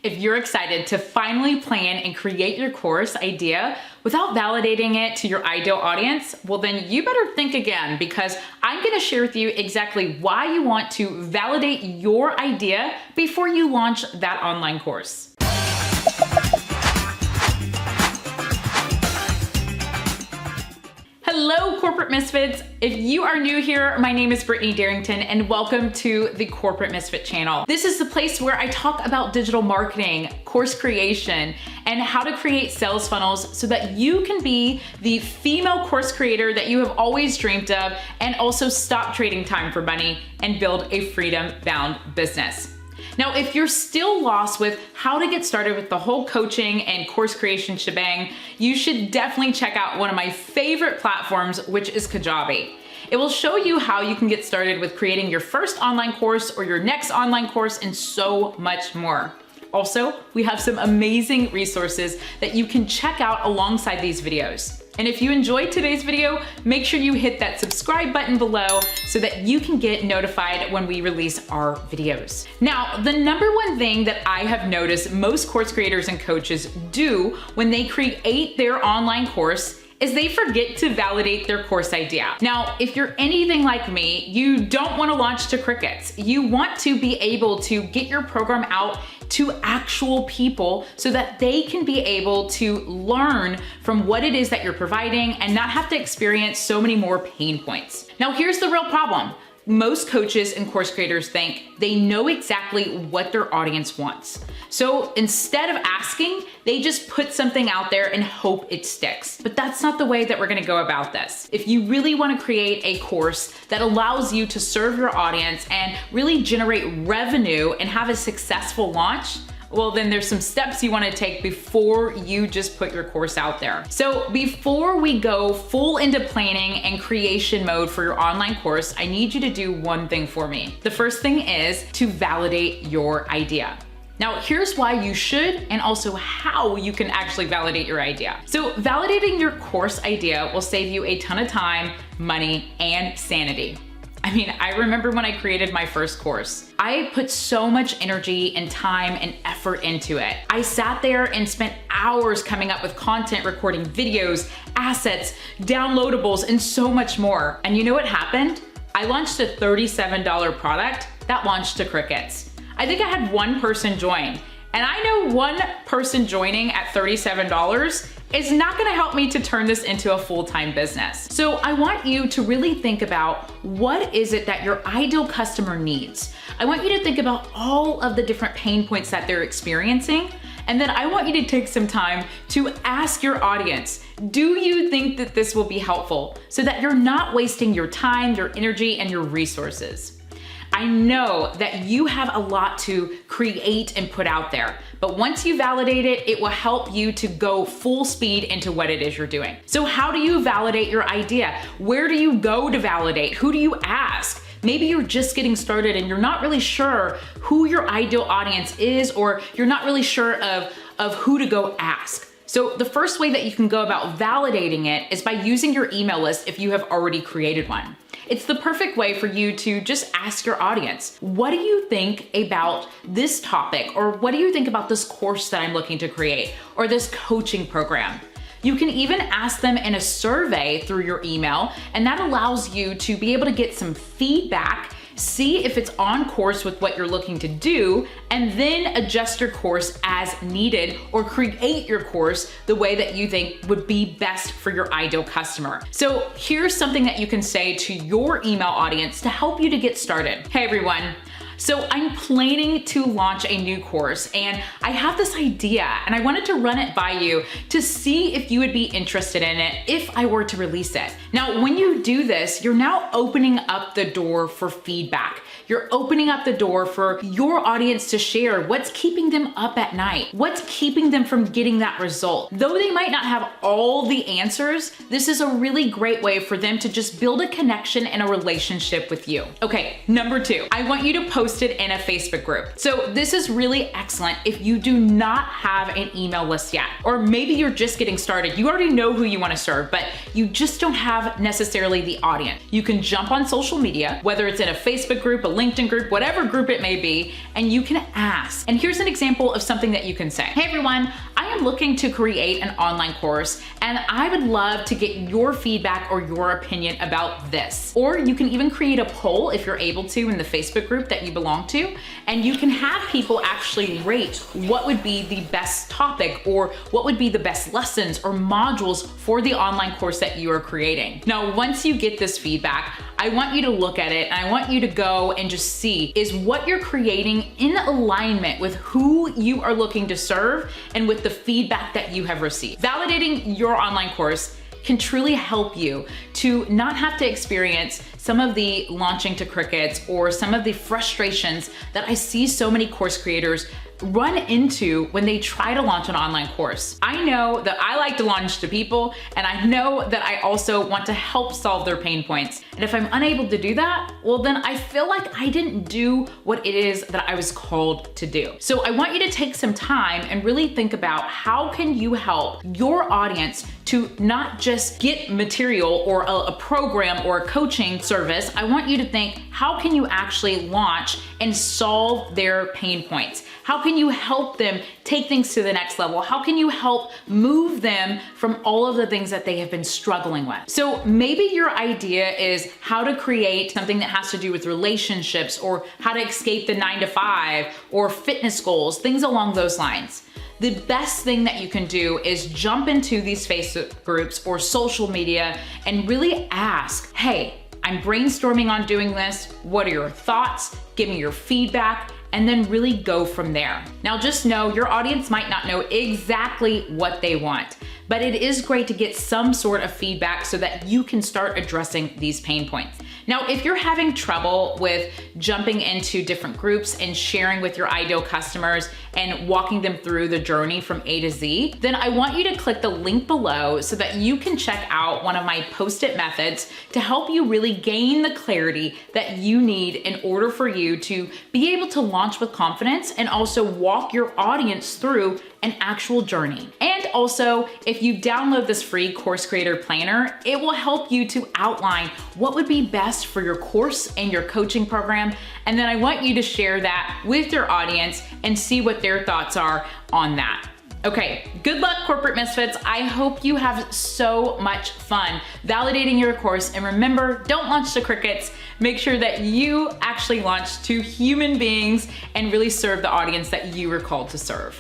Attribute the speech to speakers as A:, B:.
A: If you're excited to finally plan and create your course idea without validating it to your ideal audience, well then you better think again, because I'm gonna share with you exactly why you want to validate your idea before you launch that online course. Hello, Corporate Misfits. If you are new here, my name is Brittany Darrington and welcome to the Corporate Misfit channel. This is the place where I talk about digital marketing, course creation, and how to create sales funnels so that you can be the female course creator that you have always dreamed of, and also stop trading time for money and build a freedom-bound business. Now, if you're still lost with how to get started with the whole coaching and course creation shebang, you should definitely check out one of my favorite platforms, which is Kajabi. It will show you how you can get started with creating your first online course or your next online course and so much more. Also, we have some amazing resources that you can check out alongside these videos. And if you enjoyed today's video, make sure you hit that subscribe button below so that you can get notified when we release our videos. Now, the number one thing that I have noticed most course creators and coaches do when they create their online course is they forget to validate their course idea. Now, if you're anything like me, you don't want to launch to crickets. You want to be able to get your program out to actual people so that they can be able to learn from what it is that you're providing and not have to experience so many more pain points. Now, here's the real problem. Most coaches and course creators think they know exactly what their audience wants. So instead of asking, they just put something out there and hope it sticks. But that's not the way that we're gonna go about this. If you really wanna create a course that allows you to serve your audience and really generate revenue and have a successful launch, well, then there's some steps you want to take before you just put your course out there. So before we go full into planning and creation mode for your online course, I need you to do one thing for me. The first thing is to validate your idea. Now, here's why you should and also how you can actually validate your idea. So validating your course idea will save you a ton of time, money, and sanity. I mean, I remember when I created my first course, I put so much energy and time and effort into it. I sat there and spent hours coming up with content, recording videos, assets, downloadables, and so much more. And you know what happened? I launched a $37 product that launched to crickets. I think I had one person join. And I know one person joining at $37 is not gonna help me to turn this into a full-time business. So I want you to really think about what is it that your ideal customer needs. I want you to think about all of the different pain points that they're experiencing. And then I want you to take some time to ask your audience, do you think that this will be helpful? So that you're not wasting your time, your energy, and your resources. I know that you have a lot to create and put out there, but once you validate it, it will help you to go full speed into what it is you're doing. So how do you validate your idea? Where do you go to validate? Who do you ask? Maybe you're just getting started and you're not really sure who your ideal audience is, or you're not really sure of who to go ask. So the first way that you can go about validating it is by using your email list if you have already created one. It's the perfect way for you to just ask your audience, what do you think about this topic? Or what do you think about this course that I'm looking to create? Or this coaching program? You can even ask them in a survey through your email, and that allows you to be able to get some feedback, see if it's on course with what you're looking to do, and then adjust your course as needed or create your course the way that you think would be best for your ideal customer. So here's something that you can say to your email audience to help you to get started. Hey everyone. So I'm planning to launch a new course and I have this idea and I wanted to run it by you to see if you would be interested in it if I were to release it. Now, when you do this, you're now opening up the door for feedback. You're opening up the door for your audience to share what's keeping them up at night, what's keeping them from getting that result. Though they might not have all the answers, this is a really great way for them to just build a connection and a relationship with you. Okay, number 2, I want you to post posted in a Facebook group. So this is really excellent if you do not have an email list yet, or maybe you're just getting started. You already know who you want to serve, but you just don't have necessarily the audience. You can jump on social media, whether it's in a Facebook group, a LinkedIn group, whatever group it may be, and you can ask. And here's an example of something that you can say. Hey everyone, I am looking to create an online course and I would love to get your feedback or your opinion about this. Or you can even create a poll if you're able to in the Facebook group that you belong to, and you can have people actually rate what would be the best topic or what would be the best lessons or modules for the online course that you are creating. Now, once you get this feedback, I want you to look at it and I want you to go and just see, is what you're creating in alignment with who you are looking to serve and with the feedback that you have received. Validating your online course can truly help you to not have to experience some of the launching to crickets or some of the frustrations that I see so many course creators run into when they try to launch an online course. I know that I like to launch to people, and I know that I also want to help solve their pain points. And if I'm unable to do that, well then I feel like I didn't do what it is that I was called to do. So I want you to take some time and really think about how can you help your audience to not just get material or a program or a coaching service. I want you to think, how can you actually launch and solve their pain points? How can you help them take things to the next level? How can you help move them from all of the things that they have been struggling with? So maybe your idea is how to create something that has to do with relationships, or how to escape the 9-to-5, or fitness goals, things along those lines. The best thing that you can do is jump into these Facebook groups or social media and really ask, hey, I'm brainstorming on doing this. What are your thoughts? Give me your feedback, and then really go from there. Now just know your audience might not know exactly what they want, but it is great to get some sort of feedback so that you can start addressing these pain points. Now, if you're having trouble with jumping into different groups and sharing with your ideal customers and walking them through the journey from A to Z, then I want you to click the link below so that you can check out one of my post-it methods to help you really gain the clarity that you need in order for you to be able to launch with confidence and also walk your audience through an actual journey. And also, if you download this free Course Creator Planner, it will help you to outline what would be best for your course and your coaching program. And then I want you to share that with your audience and see what their thoughts are on that. Okay, good luck, Corporate Misfits. I hope you have so much fun validating your course. And remember, don't launch to crickets. Make sure that you actually launch to human beings and really serve the audience that you were called to serve.